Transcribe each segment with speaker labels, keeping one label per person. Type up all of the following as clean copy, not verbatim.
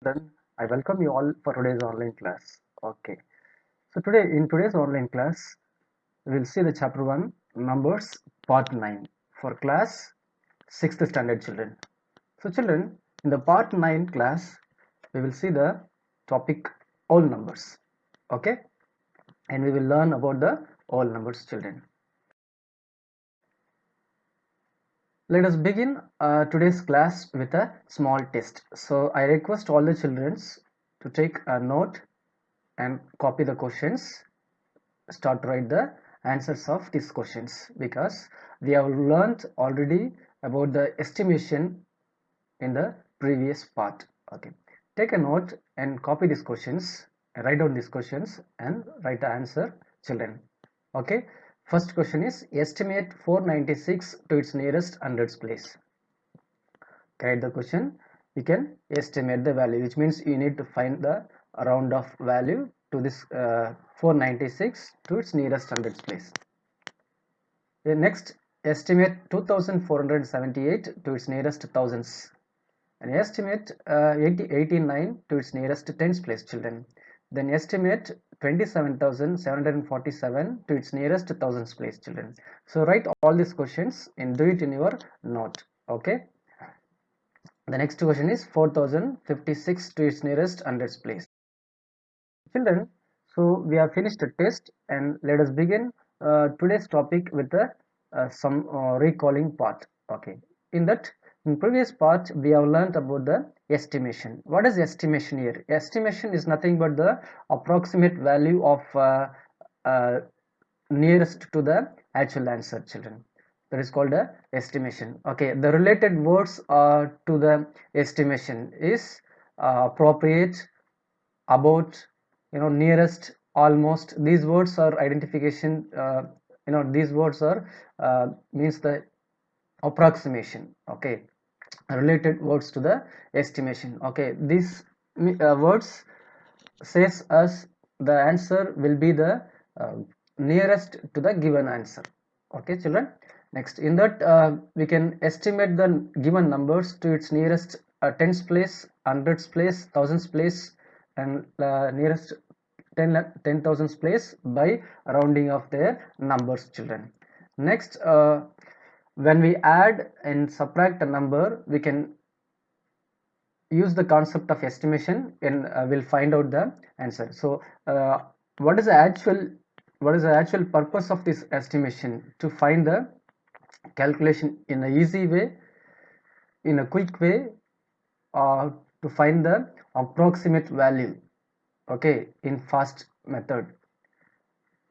Speaker 1: Then I welcome you all for today's online class. Okay. So today in today's online class, we will see the chapter 1 numbers part 9 for class 6th standard children. So children, in the part 9 class, we will see the topic all numbers. Okay? And we will learn about the all numbers children. Let us begin today's class with a small test. So I request all the children to take a note and copy the questions. Start to write the answers of these questions because we have learned already about the estimation in the previous part. Okay, take a note and copy these questions, write down these questions and write the answer, children. Okay, first question is estimate 496 to its nearest hundreds place. Write the question. You can estimate the value, which means you need to find the round of value to this 496 to its nearest hundreds place. The next, estimate 2478 to its nearest thousands, and estimate 89 to its nearest tens place, children. Then estimate 27,747 to its nearest thousands place, children. So write all these questions and do it in your note. Okay. The next question is 4056 to its nearest hundreds place. Children, so we have finished the test and let us begin today's topic with some recalling part. Okay, in previous part we have learned about the estimation. What is estimation here? Estimation is nothing but the approximate value of uh, nearest to the actual answer, children. That is called a estimation. Okay, the related words to the estimation is appropriate, about, nearest, almost. These words are identification, these words are means the approximation. Okay, related words to the estimation. Okay, these words says us the answer will be the uh, nearest to the given answer. Okay, children. Next, in that we can estimate the given numbers to its nearest tens place, hundreds place, thousands place, and nearest 10,000s place by rounding of their numbers, children. Next, when we add and subtract a number, we can use the concept of estimation and we'll find out the answer. So what is the actual purpose of this estimation? To find the calculation in an easy way, in a quick way, or to find the approximate value, okay, in fast method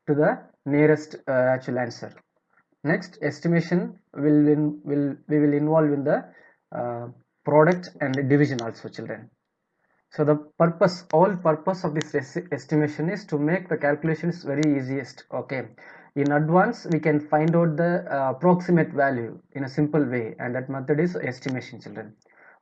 Speaker 1: to the nearest actual answer. Next, estimation we will involve in the uh, product and division also, children. So the all purpose of this estimation is to make the calculations very easiest. Okay, in advance we can find out the approximate value in a simple way, and that method is estimation, children.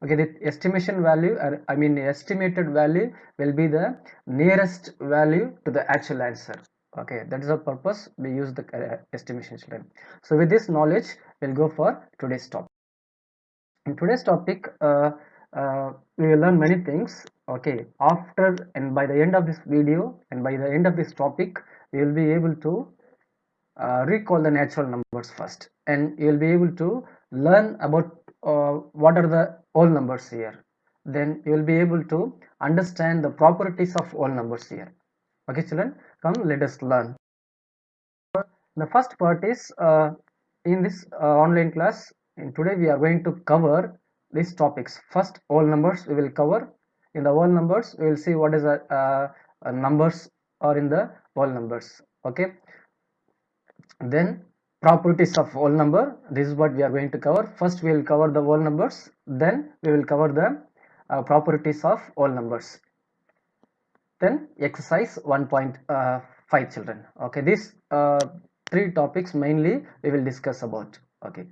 Speaker 1: Okay, the estimation value, I mean estimated value, will be the nearest value to the actual answer. Okay, that is the purpose we use the estimation, children. So with this knowledge, we'll go for today's topic. In today's topic, we will learn many things. Okay, after and by the end of this video and by the end of this topic, we will be able to recall the natural numbers first, and you will be able to learn about what are the whole numbers here. Then you will be able to understand the properties of whole numbers here. Okay, children, come let us learn. The first part is in this online class. In today we are going to cover these topics. First, whole numbers we will cover. In the whole numbers we will see what is the numbers are in the whole numbers. Okay, then properties of whole number, this is what we are going to cover. First we will cover the whole numbers, then we will cover the properties of whole numbers. Then exercise 1.5, children. Okay, these three topics mainly we will discuss about. Okay,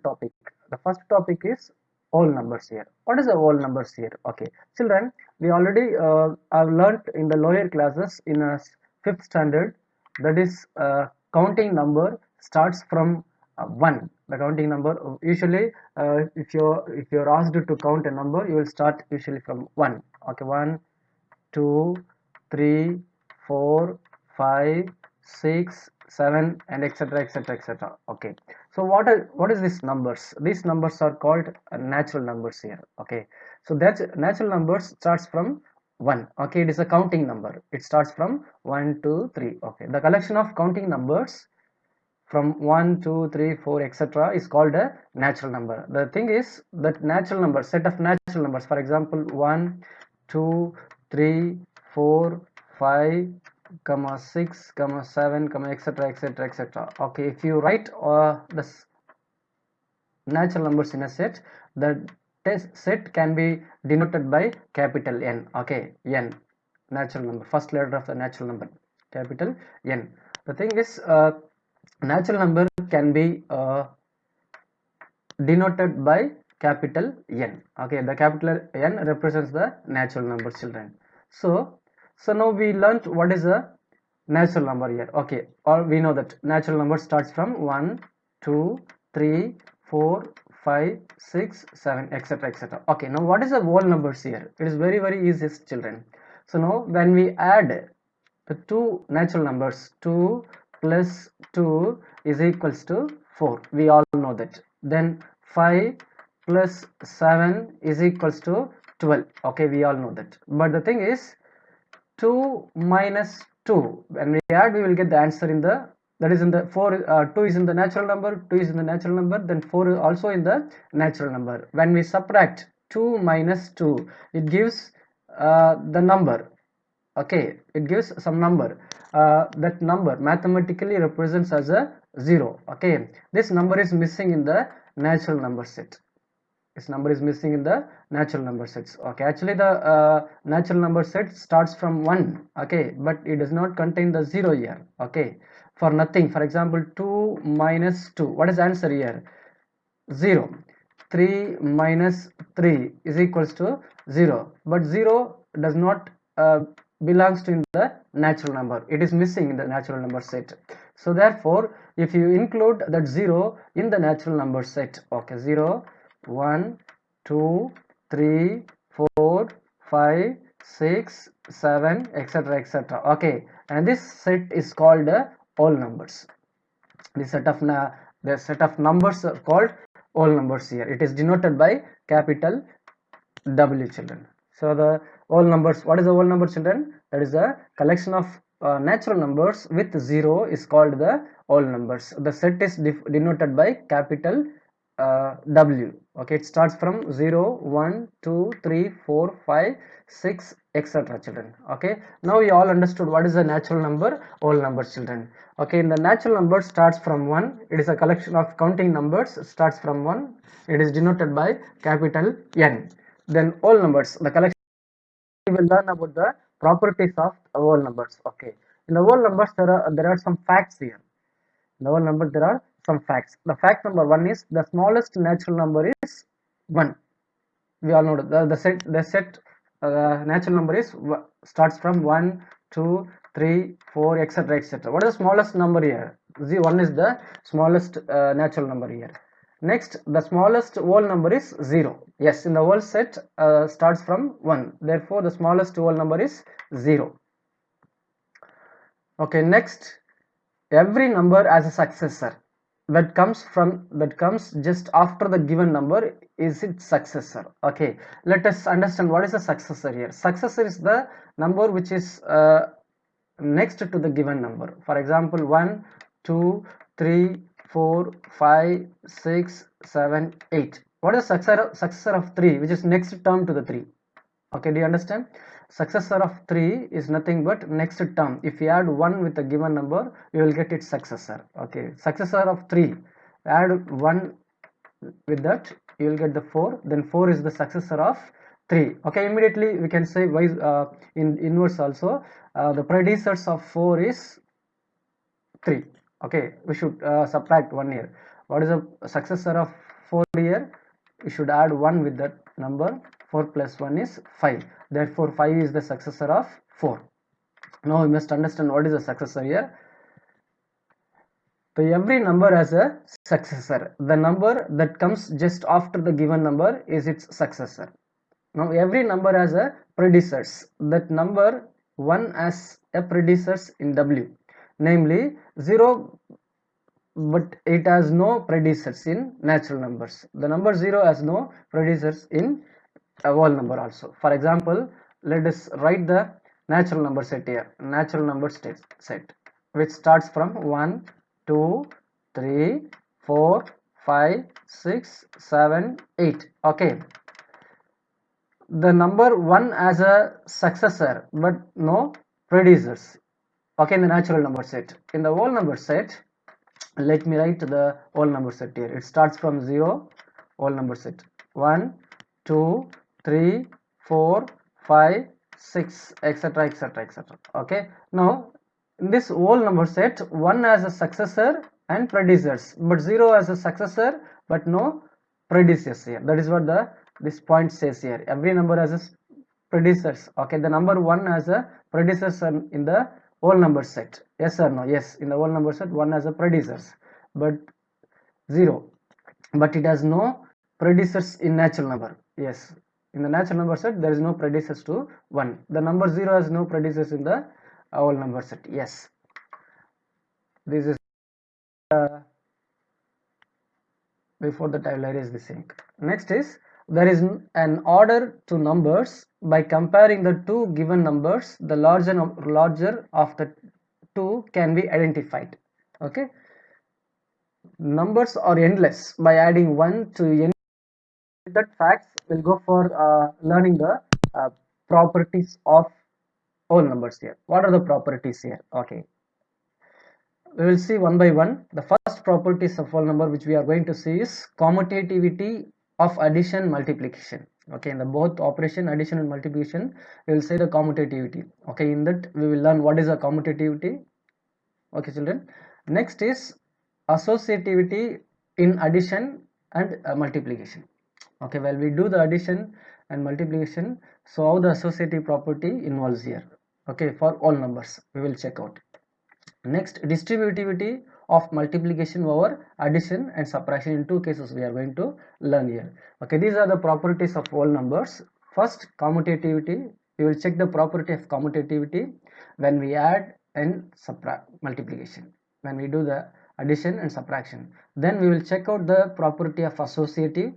Speaker 1: topic, the first topic is whole numbers here. What is the whole numbers here? Okay, children, we already have learnt in the lower classes in a fifth standard, that is counting number starts from 1. The counting number, usually if you're asked to count a number, you will start usually from 1. Okay, 1, 2, 3, 4, 5, 6, 7, and etc, etc, etc. Okay, so what is these numbers? These numbers are called natural numbers here. Okay, so that's natural numbers starts from 1. Okay, it is a counting number. It starts from 1, 2, 3. Okay, the collection of counting numbers from 1, 2, 3, 4, etc. is called a natural number. The thing is that natural number, set of natural numbers, for example 1, 2, 3, 4, 5, 6, 7, etc, etc, etc. Okay, if you write the natural numbers in a set, the test set can be denoted by capital N. Okay, N, natural number, first letter of the natural number, capital N. The thing is natural number can be denoted by capital N. Okay, the capital N represents the natural number, children. So now we learnt what is a natural number here. Okay, or we know that natural number starts from 1, 2, 3, 4, 5, 6, 7, etc, etc. Okay, now what is the whole numbers here? It is very easy, children. So now when we add the two natural numbers, 2 plus 2 is equals to 4. We all know that. Then 5 plus 7 is equals to 12. Okay, we all know that. But the thing is 2 minus 2. When we add, we will get the answer in the, that is in the 4. 2 is in the natural number, 2 is in the natural number, then 4 is also in the natural number. When we subtract 2 minus 2, it gives the number. Okay, it gives some number. That number mathematically represents as a 0. Okay, this number is missing in the natural number set. This number is missing in the natural number sets. Okay, actually the natural number set starts from 1. Okay, but it does not contain the 0 here. Okay, for nothing. For example, 2 minus 2, what is the answer here? 0. 3 minus 3 is equals to 0, but 0 does not belongs to in the natural number. It is missing in the natural number set. So therefore if you include that 0 in the natural number set, okay, 0, 1, 2, 3, 4, 5, 6, 7, etc, etc. Okay, and this set is called whole numbers. The set of numbers are called whole numbers here. It is denoted by capital W, children. So the whole numbers, what is the whole number, children? That is a collection of natural numbers with 0 is called the whole numbers. The set is denoted by capital W. Okay, it starts from 0, 1, 2, 3, 4, 5, 6, etc, children. Okay, now you all understood what is the natural number, whole numbers, children. Okay, in the natural number starts from 1. It is a collection of counting numbers, starts from 1. It is denoted by capital N. Then whole numbers, the collection, we will learn about the properties of whole numbers. Okay, in the whole numbers there are some facts here. In the whole number there are some facts. The fact number 1 is the smallest natural number is 1. We all know the set natural number is starts from 1, 2, 3, 4, etc, etc. What is the smallest number here? 1 is the smallest natural number here. Next, the smallest whole number is 0. Yes, in the whole set starts from 1. Therefore, the smallest whole number is 0. Okay, next, every number has a successor that comes just after the given number is its successor. Okay, let us understand what is the successor here. Successor is the number which is next to the given number. For example, 1, 2, 3, 4, 5, 6, 7, 8. What is successor of 3, which is next term to the 3? Okay, do you understand? Successor of 3 is nothing but next term. If you add 1 with a given number, you will get its successor. Okay, successor of 3, add 1 with that, you will get the 4. Then 4 is the successor of 3. Okay, immediately we can say in inverse also, the predecessors of 4 is 3. Okay, we should subtract 1 here. What is the successor of 4 here? We should add 1 with that number. 4 plus 1 is 5. Therefore 5 is the successor of 4. Now we must understand what is the successor here. So every number has a successor. The number that comes just after the given number is its successor. Now every number has a predecessor. That number 1 has a predecessor in W, namely 0, but it has no predecessors in natural numbers. The number 0 has no predecessors in a whole number also. For example, let us write the natural number set here. Natural number set which starts from 1, 2, 3, 4, 5, 6, 7, 8. Okay, the number 1 has a successor but no predecessors. Okay, in the natural number set. In the whole number set, let me write the whole number set here. It starts from 0, whole number set 1, 2, 3, 4, 5, 6, etc, etc, etc. Okay, now in this whole number set, 1 has a successor and predecessors, but 0 has a successor but no predecessor here. That is what this point says here. Every number has a predecessors. Okay, the number 1 has a predecessor in the whole number set. Yes or no? Yes, in the whole number set 1 has a predecessors but 0, but it has no predecessors in natural number. Yes, in the natural number set there is no predecessors to 1. The number 0 has no predecessors in the whole number set. Yes, this is before the tabular is the same. Next is, there is an order to numbers. By comparing the two given numbers, the larger of the two can be identified. Okay, numbers are endless. By adding 1 to n, that facts will go for learning the properties of whole numbers here. What are the properties here? Okay, we will see one by one. The first properties of whole number which we are going to see is commutativity of addition, multiplication. Okay, in the both operation addition and multiplication, we will say the commutativity. Okay, in that we will learn what is a commutativity. Okay children, next is associativity in addition and multiplication. Okay, while we do the addition and multiplication, so how the associative property involves here. Okay, for all numbers we will check out. Next, distributivity of multiplication over addition and subtraction. In two cases we are going to learn here. Okay, these are the properties of whole numbers. First, commutativity. We will check the property of commutativity when we add and subtract multiplication, when we do the addition and subtraction. Then we will check out the property of associative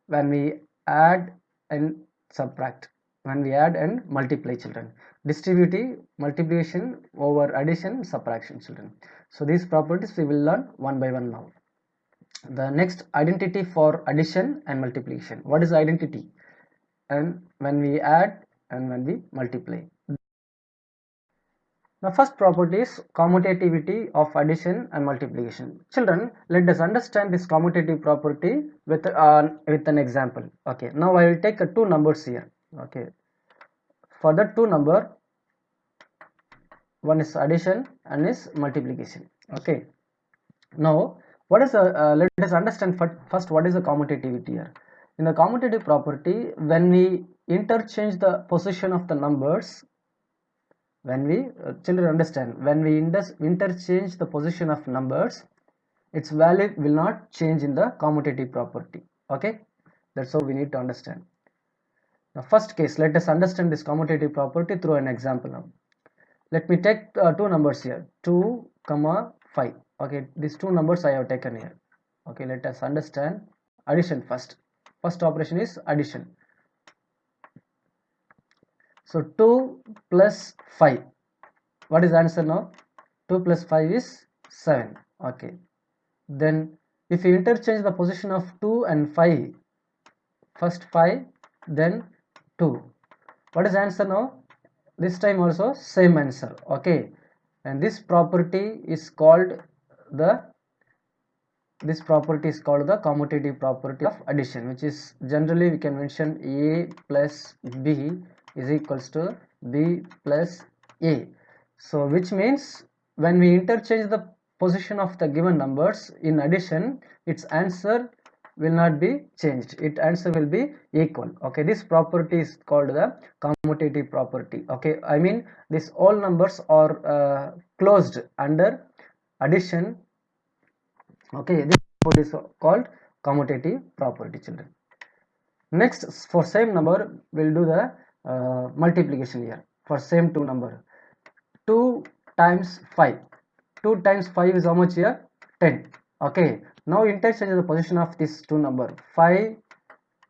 Speaker 1: when we add and subtract, when we add and multiply children. Distributive, multiplication over addition, subtraction children. So these properties we will learn one by one now. The next, identity for addition and multiplication. What is identity? And when we add and when we multiply. The first property is commutativity of addition and multiplication. Children, let us understand this commutative property with an example. Okay, now I will take two numbers here. Okay, for the two number, one is addition and is multiplication. Okay, now what is let us understand first what is the commutativity here. In the commutative property, when we interchange the position of the numbers, when we children understand, when we interchange the position of numbers, its value will not change in the commutative property. Okay, that's how we need to understand. The first case, let us understand this commutative property through an example now. Let me take two numbers here, 2, 5. Okay, these two numbers I have taken here. Okay, let us understand addition first. First operation is addition. So 2 plus 5, what is the answer now? 2 plus 5 is 7. Okay, then if you interchange the position of 2 and 5, first 5 then 2, what is the answer now? This time also same answer. Okay, and this property is called the commutative property of addition, which is generally we can mention a plus b is equals to b plus a. So which means when we interchange the position of the given numbers in addition, its answer will not be changed, its answer will be equal. Okay, this property is called the commutative property. Okay, I mean this all numbers are closed under addition Okay, this property is called commutative property, children. Next, for same number, we'll do the multiplication here for same two number. 2 times 5. 2 times 5 is how much here? 10. Okay, now interchange the position of this two number. 5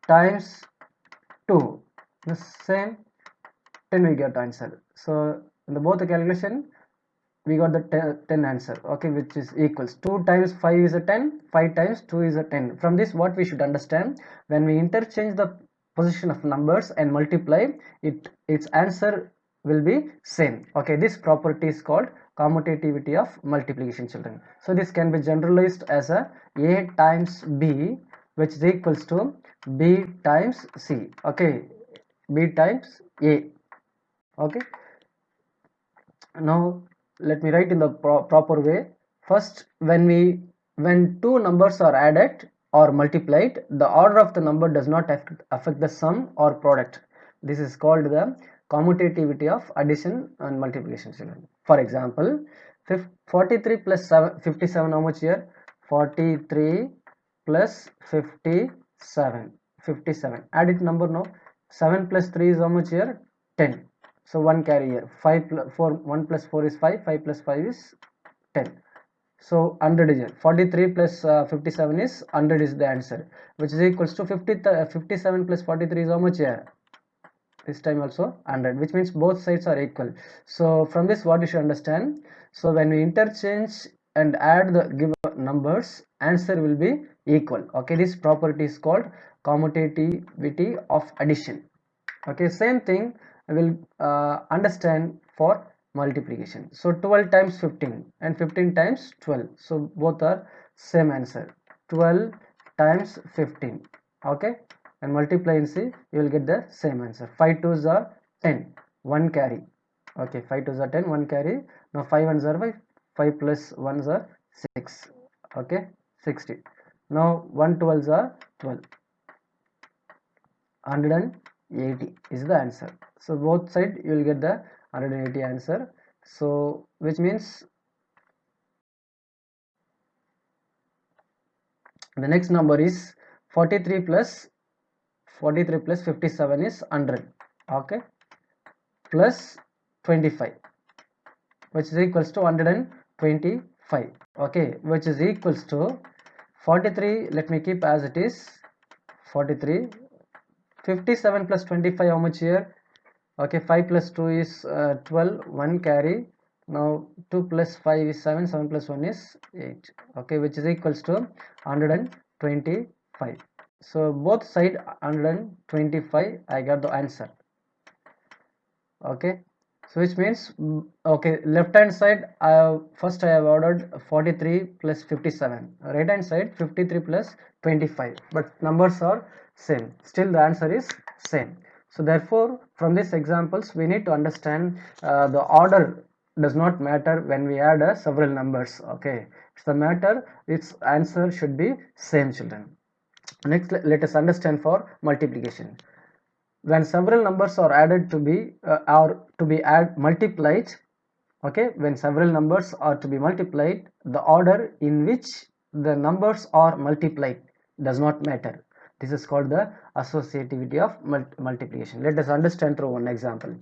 Speaker 1: times 2, the same 10 we get answer. So in the both the calculation we got the 10 answer, okay, which is equals 2 times 5 is a 10, 5 times 2 is a 10. From this what we should understand, when we interchange the position of numbers and multiply it, its answer will be same. Okay, this property is called commutativity of multiplication, children. So this can be generalized as a times b, which is equals to b times c. Okay, b times a. Okay, now let me write in the proper way. First, when two numbers are added or multiplied, the order of the number does not affect the sum or product. This is called the commutativity of addition and multiplication, children. For example, 43 plus 57, how much here? 43 plus 57, 57. Add it number now. 7 plus 3 is how much here? 10. So 1 carry here. 5 plus 4, 1 plus 4 is 5, 5 plus 5 is 10. So 100 is here. 43 plus 57 is 100 is the answer, which is equals to 57 plus 43 is how much here? This time also 100, which means both sides are equal. So from this what you should understand, so when we interchange and add the given numbers, answer will be equal. Okay, this property is called commutativity of addition. Okay, same thing I will understand for multiplication. So 12 times 15 and 15 times 12, so both are same answer. 12 times 15, okay, and multiply and see, you will get the same answer. 5 2s are 10, 1 carry. Okay, 5 2s are 10, 1 carry. Now 5 1s are 5, 5 plus 1s are 6. Okay, 60. Now 1 12s are 12. 180 is the answer. So both side you will get the 180 answer. So which means the next number is 43 plus 57 is 100. Okay, plus 25, which is equals to 125. Okay, which is equals to 43. Let me keep as it is. 43. 57 plus 25, how much here? Okay, 5 plus 2 is 12, 1 carry. Now 2 plus 5 is 7, 7 plus 1 is 8. Okay, which is equals to 125. So both side 125, I got the answer. Okay, so which means okay, left hand side first I have ordered 43 plus 57, right hand side 53 plus 25, but numbers are same, still the answer is same. So therefore from these examples we need to understand the order does not matter when we add several numbers. Okay, it's the matter, its answer should be same, children. Next, let us understand for multiplication. When several numbers are added to be multiplied, okay, when several numbers are to be multiplied, the order in which the numbers are multiplied does not matter. This is called the associativity of multiplication. Let us understand through one example.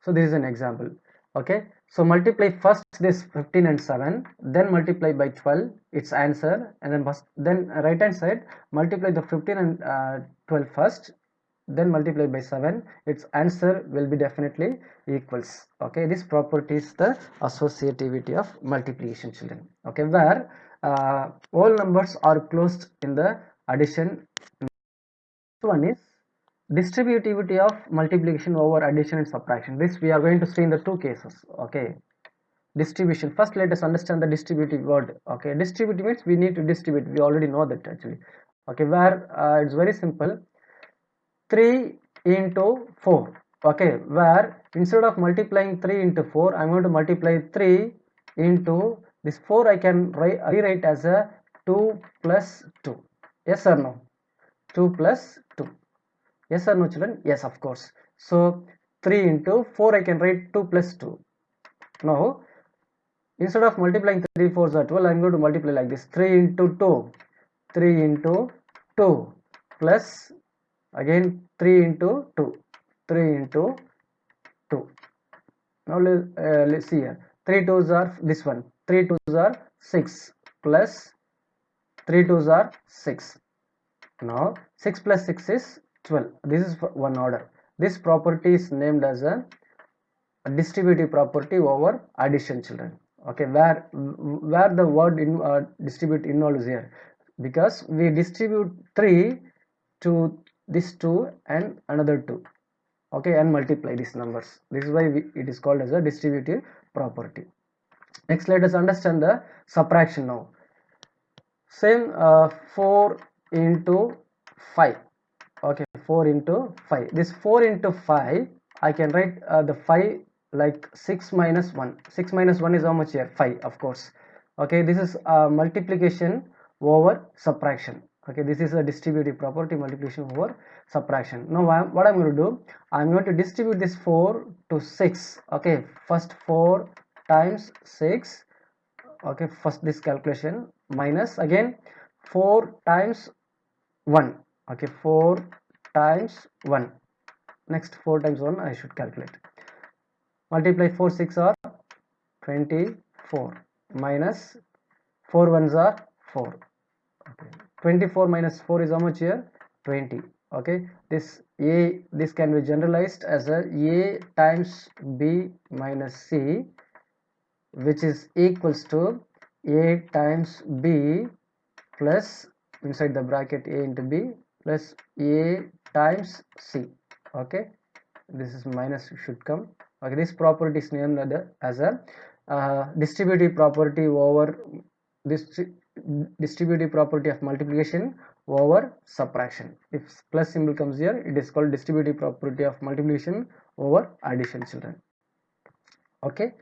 Speaker 1: So this is an example. Okay, so multiply first this 15 and 7, then multiply by 12 its answer, and then right hand side multiply the 15 and 12 first, then multiply by 7, its answer will be definitely equals. Okay, this property is the associativity of multiplication, children. Okay, where all numbers are closed in the addition. One is distributivity of multiplication over addition and subtraction. This we are going to see in the two cases. Okay, distribution. First let us understand the distributive word. Okay, distributive means we need to distribute, we already know that actually. Okay, where it's very simple. 3 into 4. Okay, where instead of multiplying 3 into 4, I'm going to multiply 3 into this 4. I can rewrite as a 2 plus 2. Yes or no? 2 plus 2. Yes or no, children? Yes, of course. So 3 into 4, I can write 2 plus 2. Now instead of multiplying 3 4s are 12, I'm going to multiply like this: 3 into 2, 3 into 2 plus again 3 into 2, 3 into 2. Now let's see here. 3 2s are this one, 3 2s are 6 plus 3 2s are 6. Now 6 plus 6 is 12. This is one order. This property is named as a distributive property over addition, children. Okay, where the word distribute involves here, because we distribute 3 to this 2 and another 2, okay, and multiply these numbers. This is why it is called as a distributive property. Next, let us understand the subtraction now. Same 4 into 5. Okay, 4 into 5. This 4 into 5, I can write the 5 like 6 minus 1. 6 minus 1 is how much here? 5, of course. Okay, this is multiplication over subtraction. Okay, this is a distributive property, multiplication over subtraction. Now what I'm going to do, I'm going to distribute this 4 to 6. Okay, first 4 times 6. Okay, first this calculation minus again 4 times 1. Okay, 4 times 1. Next 4 times 1 I should calculate. Multiply 4 6 are 24 minus 4 1s are 4. Okay, 24 minus 4 is how much here? 20. Okay, this can be generalized as a times b minus c, which is equals to a times b plus inside the bracket a into b plus a times c. Okay, this is minus should come. Okay, this property is named as a distributive property over distributive property of multiplication over subtraction. If plus symbol comes here, it is called distributive property of multiplication over addition, children. Okay,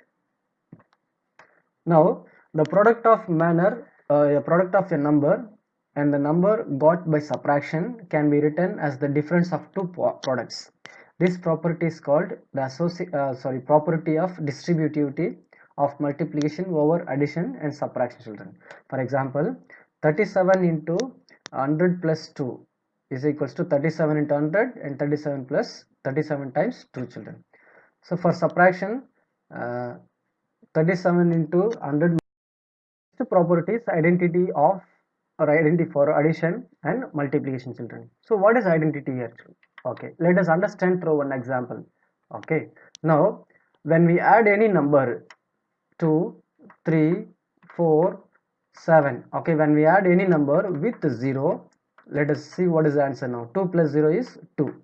Speaker 1: now the product of a product of a number and the number got by subtraction can be written as the difference of two products. This property is called the property of distributivity of multiplication over addition and subtraction, children. For example, 37 into 100 plus 2 is equals to 37 into 100 and 37 plus 37 times 2, children. So for subtraction, 37 into 100 properties identity of or identity for addition and multiplication, children. So what is identity here? Okay, let us understand through one example. Okay, now when we add any number 2 3 4 7, okay, when we add any number with 0, let us see what is the answer now. 2 plus 0 is 2.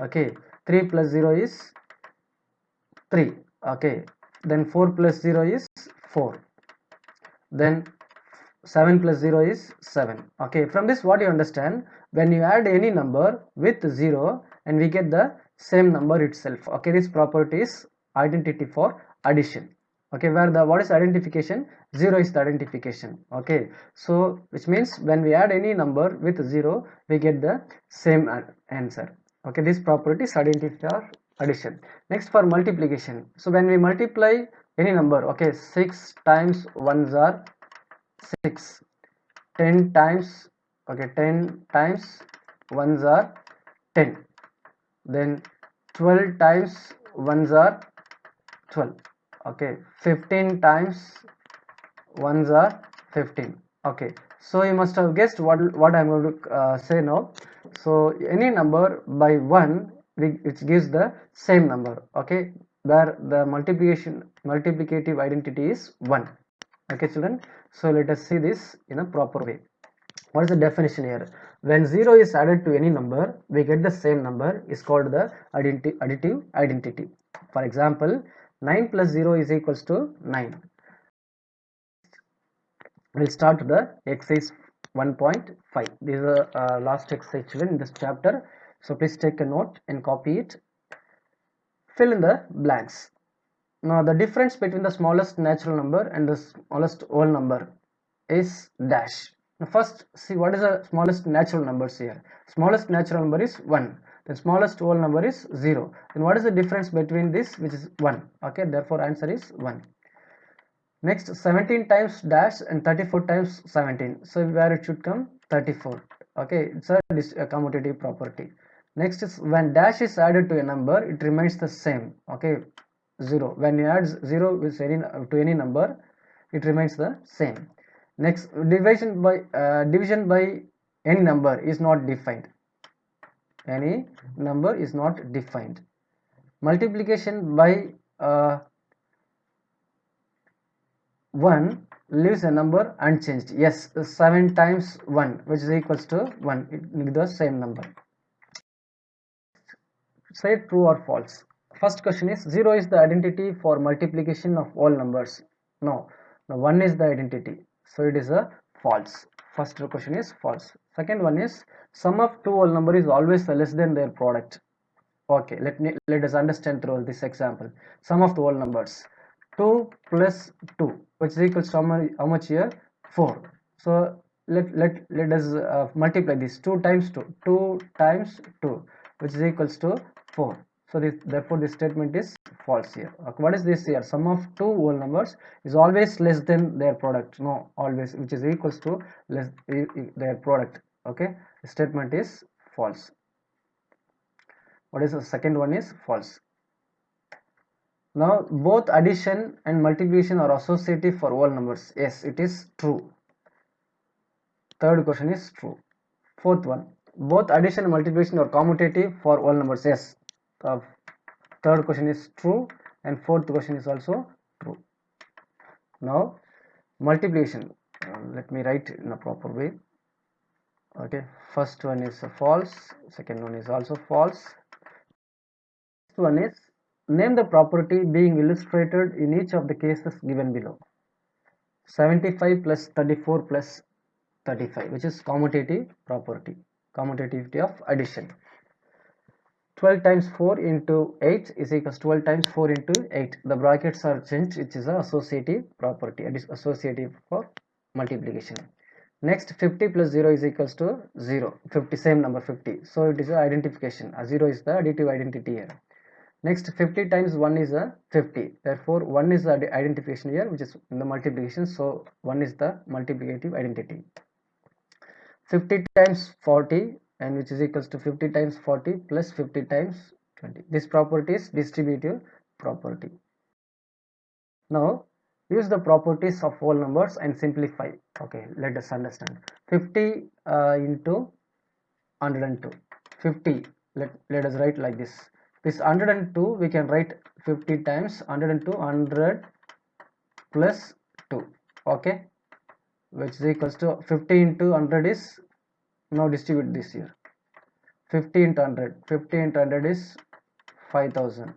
Speaker 1: Okay, 3 plus 0 is 3. Okay, then 4 plus 0 is 4. Then 7 plus 0 is 7. Okay, from this what you understand, when you add any number with 0 and we get the same number itself. Okay, this property is identity for addition. Okay, where the what is identification? 0 is the identification. Okay, so which means when we add any number with 0, we get the same answer. Okay, this property is identity for addition. Next, for multiplication. So when we multiply any number, okay, 6 times 1s are 6, 10 times, okay, 10 times 1s are 10, then 12 times 1s are 12. Okay, 15 times 1s are 15. Okay, so you must have guessed what I'm going to say now. So any number by 1 which gives the same number, okay, where the multiplicative identity is 1. Okay, children, so let us see this in a proper way. What is the definition here? When 0 is added to any number, we get the same number, is called the additive identity. For example, 9 plus 0 is equals to 9. We'll start the exercise 1.5. This is the last exercise, children, in this chapter. So please take a note and copy it. Fill in the blanks. Now the difference between the smallest natural number and the smallest whole number is dash. Now first see what is the smallest natural numbers here. Smallest natural number is 1. The smallest whole number is 0. Then what is the difference between this, which is 1? Okay, therefore answer is 1. Next 17 times dash and 34 times 17, so where it should come 34. Okay, it's a commutative property. Next is when dash is added to a number, it remains the same. Okay, 0, when you add 0 with to any number, it remains the same. Next, division by any number is not defined. Any number is not defined. Multiplication by 1 leaves a number unchanged. Yes, 7 times 1, which is equals to 1. It gives the same number. Say true or false. First question is 0 is the identity for multiplication of all numbers. No, the 1 is the identity. So it is a false. First question is false. Second one is sum of two whole number is always less than their product. Okay, let us understand through this example. Sum of the whole numbers. 2 plus 2, which is equals to how much here? 4. So let us multiply this. 2 times 2. 2 times 2, which is equals to 4. So therefore this statement is false here. Okay, what is this here? Sum of two whole numbers is always less than their product. No, always, which is equals to less their product. Okay, the statement is false. What is the second one is false. Now both addition and multiplication are associative for whole numbers. Yes, it is true. Third question is true. Fourth one, both addition and multiplication are commutative for whole numbers. Yes. Third question is true and fourth question is also true. Now multiplication, let me write in a proper way. Okay, first one is false, second one is also false. Next one is name the property being illustrated in each of the cases given below. 75 plus 34 plus 35, which is commutative property, commutativity of addition. 12 times 4 into 8 is equals to 12 times 4 into 8. The brackets are changed, which is an associative property. It is associative for multiplication. Next, 50 plus 0 is equals to 0. 50, same number 50. So it is an identification. 0 is the additive identity here. Next, 50 times 1 is a 50. Therefore, 1 is the identification here, which is in the multiplication. So 1 is the multiplicative identity. 50 times 40, and which is equals to 50 times 40 plus 50 times 20. This property is distributive property. Now use the properties of whole numbers and simplify. Okay, let us understand. 50 into 102. 50, let us write like this. This 102 we can write 50 times 102, 100 plus 2. Okay, which is equals to 50 into 100 is, now distribute this here. 50 into 100, 50 into 100 is 5000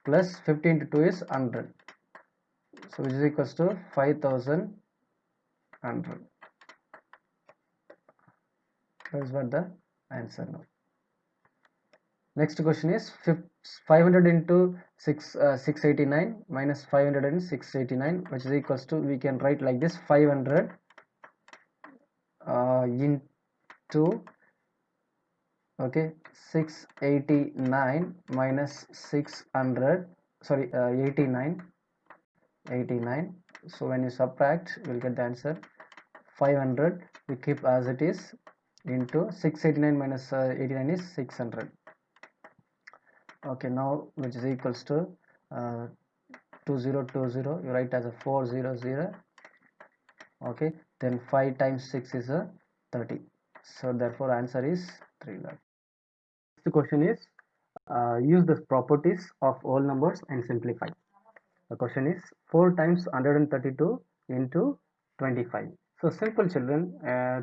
Speaker 1: plus 50 into 2 is 100, so which is equals to 5100. That is what the answer now. Next question is 500 into 689 minus 500 and 689, which is equals to, we can write like this, 500 into, okay, 689 minus 600, sorry, 89. So when you subtract, you'll get the answer 500. We keep as it is, into 689 minus 89 is 600. Okay, now which is equals to 2020, you write as a 400. Okay, then 5 times 6 is a 30. So therefore answer is 3 lakh. The question is use the properties of whole numbers and simplify. The question is 4 times 132 into 25. So simple children,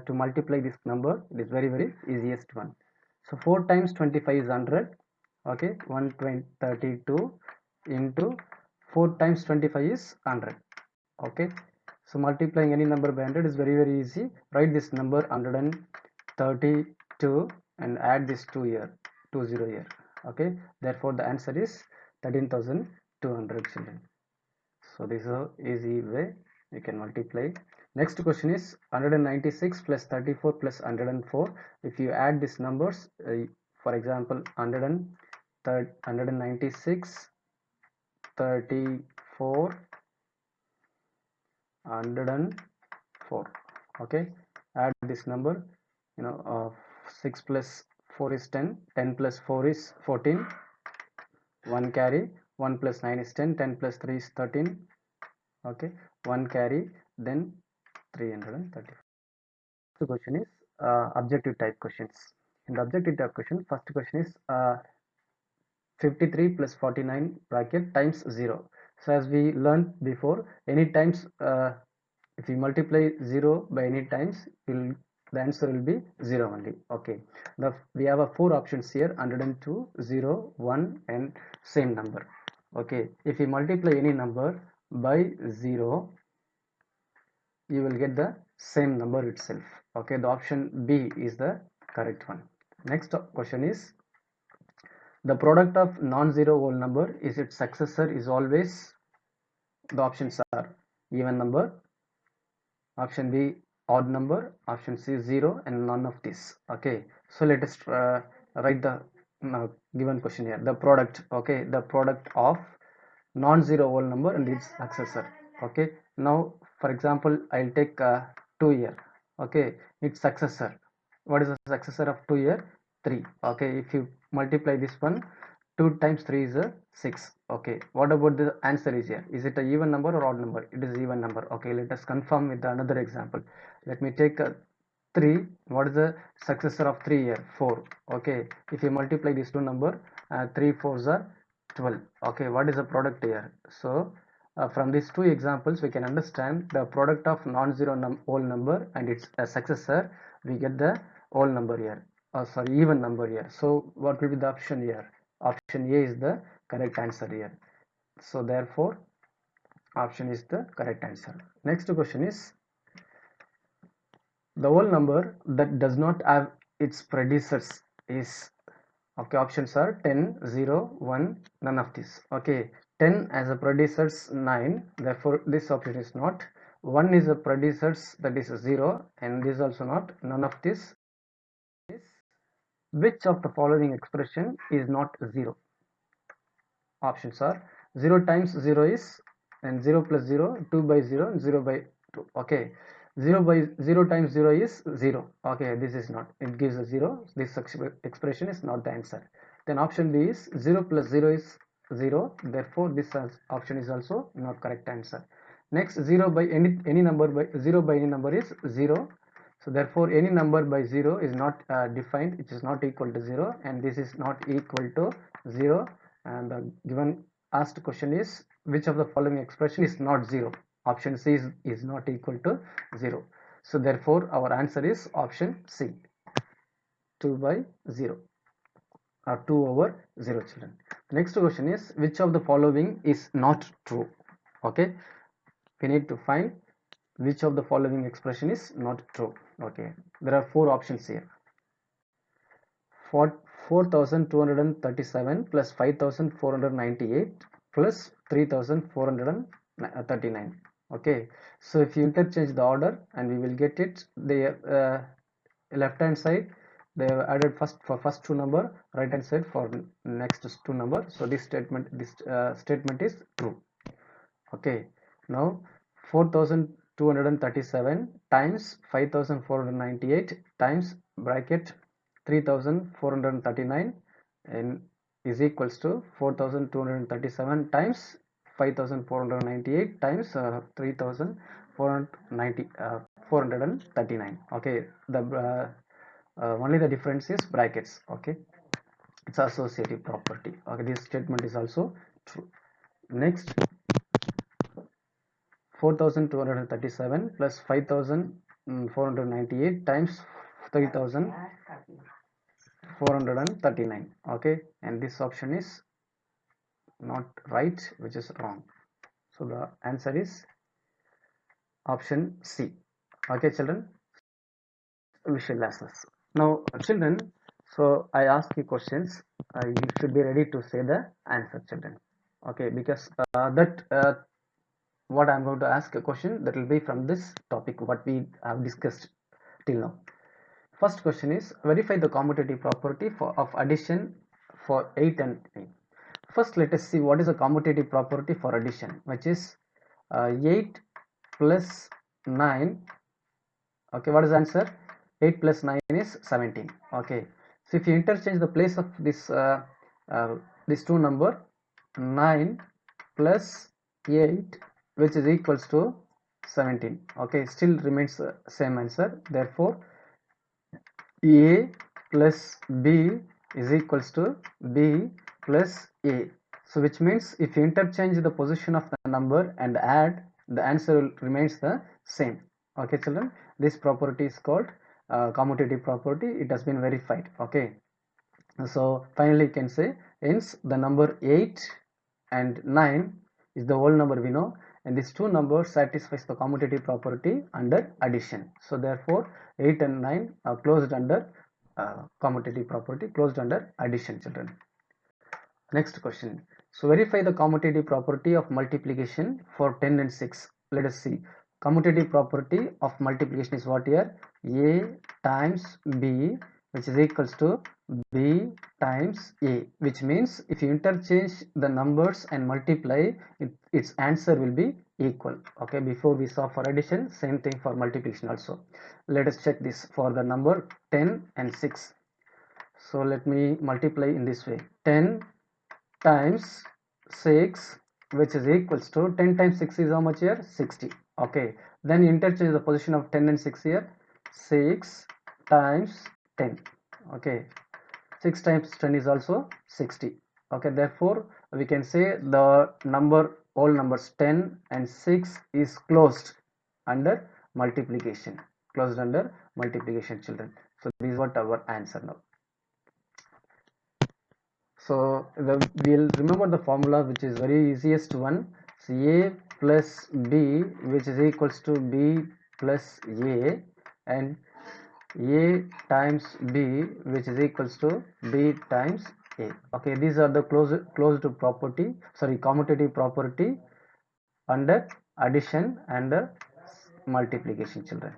Speaker 1: to multiply this number, it is very easiest one. So 4 times 25 is 100. Okay, 132 into 4 times 25 is 100. Okay, so multiplying any number by 100 is very easy. Write this number 132 and add this 2 here, 20 here. Okay, therefore the answer is 13,200 children. So this is a easy way you can multiply. Next question is 196 plus 34 plus 104. If you add these numbers, for example 196, 34 104. Okay, add this number, 6 plus 4 is 10, 10 plus 4 is 14, 1 carry, 1 plus 9 is 10, 10 plus 3 is 13. Okay, 1 carry, then 330. The question is objective type questions. In the objective type question, first question is 53 plus 49 bracket times 0. So as we learned before, any times if we multiply 0 by any times, the answer will be 0 only. Okay, we have four options here: 102, 0, 1 and same number. Okay, if we multiply any number by 0, you will get the same number itself. Okay, the option B is the correct one. Next question is, the product of non-zero whole number is its successor is always, the options are even number, option B odd number, option C 0 and none of this. Okay, so let us write the given question here. The product, okay, the product of non-zero whole number and its successor. Okay, now for example I'll take 2 here. Okay, its successor, what is the successor of 2 here? 3. Okay, if you multiply this one, 2 times 3 is a 6. Okay, what about the answer is here? Is it a even number or odd number? It is even number. Okay, let us confirm with another example. Let me take 3. What is the successor of 3 here? 4. Okay, if you multiply these two number, 3 4s are 12. Okay, what is the product here? So from these two examples we can understand the product of non-zero whole number and its successor, we get the whole number here, sorry, even number here. So what will be the option here? Option A is the correct answer here. So therefore option is the correct answer. Next question is, the whole number that does not have its predecessors is, okay, options are 10, 0, 1, none of this. Okay, 10 as a predecessors 9, therefore this option is not. 1 is a predecessors, that is 0, and this also not. None of this. Which of the following expression is not 0? Options are 0 times 0 is, and 0 plus 0, 2 by 0, and 0 by 2. Okay, 0 by 0 times 0 is 0. Okay, this is not, it gives a 0. This expression is not the answer. Then option B is 0 plus 0 is 0, therefore this option is also not correct answer. Next, 0 by any number by 0 by any number is 0. So therefore any number by 0 is not defined, it is not equal to 0, and this is not equal to 0. And the given asked question is, which of the following expression is not 0? Option C is not equal to 0. So therefore our answer is option C, 2 by 0 or 2 over 0, children. Next question is, which of the following is not true? Okay, we need to find which of the following expression is not true. Okay, there are four options here. 4237 plus 5498 plus 3439. Okay, so if you interchange the order and we will get it, the left hand side they have added first for first two number, right hand side for next two number. So this statement is true. Okay, now 4237 times 5498 times bracket 3439 and is equals to 4237 times 5498 times 439. Okay, the only the difference is brackets. Okay, it's associative property. Okay, this statement is also true. Next, 4237 plus 5498 times 3439. Okay, and this option is not right, which is wrong. So the answer is option C. Okay, children, visual assets. Now, children, so I ask you questions. You should be ready to say the answer, children. Okay, because what I'm going to ask a question that will be from this topic what we have discussed till now. First question is, verify the commutative property of addition for 8 and 9. First let us see what is a commutative property for addition, which is 8 plus 9. Okay, what is the answer? 8 plus 9 is 17. Okay, so if you interchange the place of this two number, 9 plus 8, which is equals to 17. Okay, still remains the same answer. Therefore a plus b is equals to b plus a. So which means if you interchange the position of the number and add, the answer remains the same. Okay children, this property is called commutative property. It has been verified. Okay, so finally you can say hence the number 8 and 9 is the whole number we know, and these two numbers satisfies the commutative property under addition. So therefore 8 and 9 are closed under commutative property, closed under addition children. Next question. So verify the commutative property of multiplication for 10 and 6. Let us see. Commutative property of multiplication is what here? A times B, which is equals to B times A, which means if you interchange the numbers and multiply, its answer will be equal. Okay, before we saw for addition, same thing for multiplication also. Let us check this for the number 10 and 6. So let me multiply in this way. 10 times 6, which is equals to 10 times 6 is how much here? 60. Okay, then interchange the position of 10 and 6 here. 6 times 10. Okay, 6 times 10 is also 60. Okay, therefore we can say the number, all numbers 10 and 6 is closed under multiplication, closed under multiplication children. So this is what our answer now. So we'll remember the formula, which is very easiest one. So a plus b, which is equals to b plus a, and a times b, which is equals to b times a. Okay, these are the closed property, sorry, commutative property under addition and multiplication children.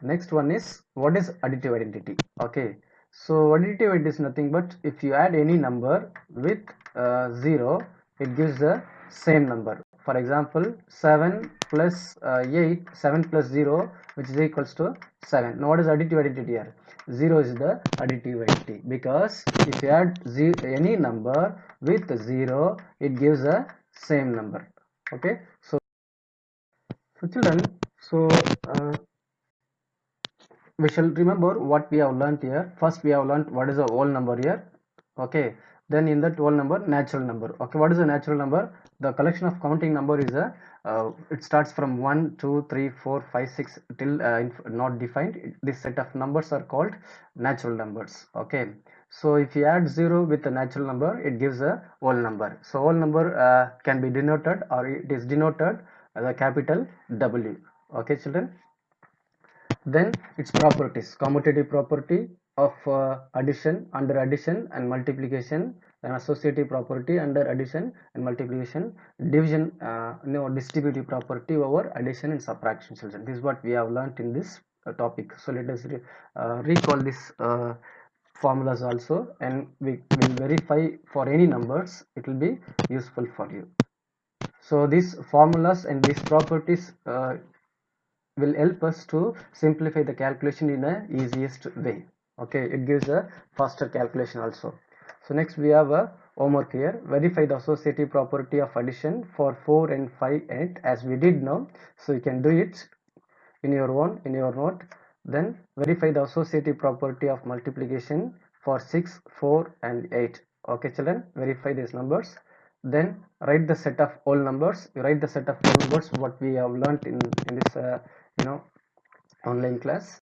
Speaker 1: Next one is, what is additive identity? Okay, so additive identity is nothing but if you add any number with 0, it gives the same number. For example, 7 plus 8, 7 plus 0, which is equals to 7. Now what is additive identity here? 0 is the additive identity, because if you add any number with 0, it gives the same number. Okay, so children, so we shall remember what we have learnt here. First we have learnt what is a whole number here. Okay, then in that whole number, natural number. Okay, what is a natural number? The collection of counting number is a it starts from 1 2 3 4 5 6 till not defined. This set of numbers are called natural numbers. Okay, so if you add 0 with a natural number, it gives a whole number. So whole number can be denoted, or it is denoted as a capital W. Okay children, then its properties, commutative property of addition under addition and multiplication, then associative property under addition and multiplication, division, distributive property over addition and subtraction children. This is what we have learnt in this topic. So let us recall this formulas also, and we will verify for any numbers. It will be useful for you. So these formulas and these properties will help us to simplify the calculation in a easiest way. Okay, it gives a faster calculation also. So next we have a homework here. Verify the associative property of addition for 4 and 5 and 8, as we did now. So you can do it in your note. Then verify the associative property of multiplication for 6, 4 and 8. Okay children, verify these numbers. Then write the set of whole numbers. You write the set of whole numbers what we have learnt in this online class.